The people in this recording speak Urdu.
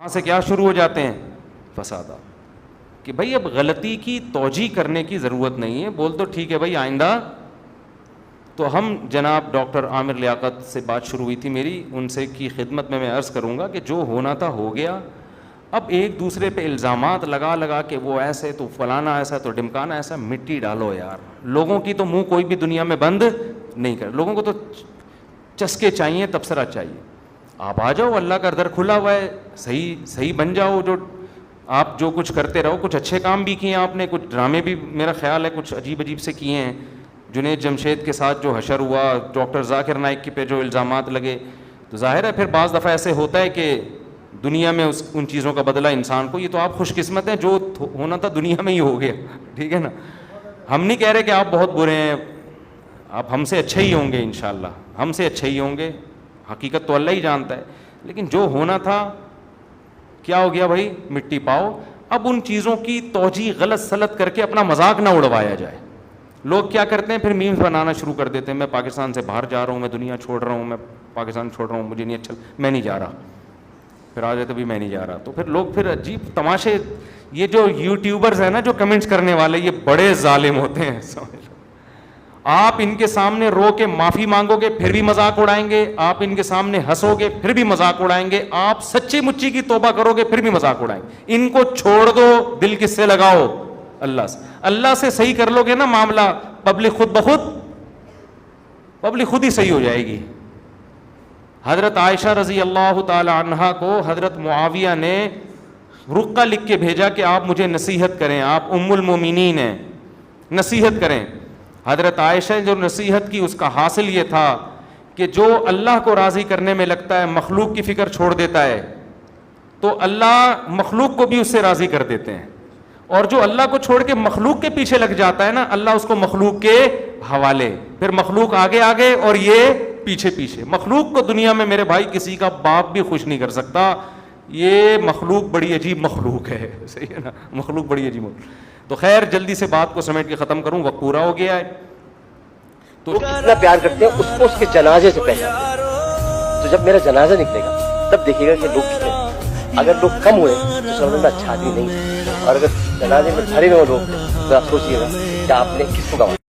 وہاں سے کیا شروع ہو جاتے ہیں؟ فسادات. کہ بھائی اب غلطی کی توجیح کرنے کی ضرورت نہیں ہے, بول تو ٹھیک ہے بھائی آئندہ. تو ہم جناب ڈاکٹر عامر لیاقت سے بات شروع ہوئی تھی میری, ان سے کی خدمت میں عرض کروں گا کہ جو ہونا تھا ہو گیا. اب ایک دوسرے پہ الزامات لگا لگا کے وہ ایسے تو فلانا ایسا تو ڈمکانا ایسا, مٹی ڈالو یار. لوگوں کی تو منہ کوئی بھی دنیا میں بند نہیں کر, لوگوں کو تو چسکے چاہیے, تبصرہ چاہیے. آپ آ جاؤ, اللہ کا در کھلا ہوا ہے, صحیح بن جاؤ. جو آپ جو کچھ کرتے رہو, کچھ اچھے کام بھی کیے آپ نے, کچھ ڈرامے بھی میرا خیال ہے کچھ عجیب سے کیے ہیں. جنید جمشید کے ساتھ جو حشر ہوا, ڈاکٹر ذاکر نائک پہ جو الزامات لگے, تو ظاہر ہے پھر بعض دفعہ ایسے ہوتا ہے کہ دنیا میں ان چیزوں کا بدلہ انسان کو. یہ تو آپ خوش قسمت ہیں, جو ہونا تھا دنیا میں ہی ہو گیا, ٹھیک ہے نا. ہم نہیں کہہ رہے کہ آپ بہت برے ہیں, آپ ہم سے اچھے ہی ہوں گے انشاءاللہ, ہم سے اچھے ہی ہوں گے, حقیقت تو اللہ ہی جانتا ہے. لیکن جو ہونا تھا کیا ہو گیا بھائی, مٹی پاؤ. اب ان چیزوں کی توجیہ غلط سلط کر کے اپنا مذاق نہ اڑوایا جائے. لوگ کیا کرتے ہیں پھر میمز بنانا شروع کر دیتے ہیں, میں پاکستان سے باہر جا رہا ہوں, میں دنیا چھوڑ رہا ہوں, میں پاکستان چھوڑ رہا ہوں, مجھے نہیں اچھا, میں نہیں جا رہا. پھر آ جاتے بھی میں نہیں جا رہا. تو پھر لوگ پھر عجیب تماشے. یہ جو یوٹیوبرز ہیں نا جو کمنٹس کرنے والے, یہ بڑے ظالم ہوتے ہیں, سمجھ لو. آپ ان کے سامنے رو کے معافی مانگو گے پھر بھی مذاق اڑائیں گے, آپ ان کے سامنے ہنسو گے پھر بھی مذاق اڑائیں گے, آپ سچی مچی کی توبہ کرو گے پھر بھی مذاق اڑائیں گے. ان کو چھوڑ دو, دل کس سے لگاؤ, اللہ سے. اللہ سے صحیح کر لو گے نا معاملہ, پبلک خود ہی صحیح ہو جائے گی. حضرت عائشہ رضی اللہ تعالی عنہا کو حضرت معاویہ نے رقہ لکھ کے بھیجا کہ آپ مجھے نصیحت کریں, آپ ام المومنین ہیں, نصیحت کریں. حضرت عائشہ جو نصیحت کی اس کا حاصل یہ تھا کہ جو اللہ کو راضی کرنے میں لگتا ہے مخلوق کی فکر چھوڑ دیتا ہے, تو اللہ مخلوق کو بھی اس سے راضی کر دیتے ہیں. اور جو اللہ کو چھوڑ کے مخلوق کے پیچھے لگ جاتا ہے نا, اللہ اس کو مخلوق کے حوالے, پھر مخلوق آگے آگے اور یہ پیچھے پیچھے. مخلوق کو دنیا میں میرے بھائی کسی کا باپ بھی خوش نہیں کر سکتا. یہ مخلوق بڑی عجیب مخلوق ہے, صحیح ہے نا, مخلوق بڑی عجیب مخلوق. تو خیر جلدی سے بات کو سمیٹ کے ختم کروں, وقت پورا ہو گیا ہے. تو کتنا پیار کرتے ہیں اس کو اس کے جنازے سے پہلے. تو جب میرا جنازہ نکلے گا تب دیکھیے گا کہ لوگ کتنے ہیں. اگر لوگ کم ہوئے تو سمجھ میں اچھا آدمی نہیں, اور اگر جنازے میں بھرے ہوئے لوگ تو آپ سوچیے گا کہ آپ نے کس کو گنوایا.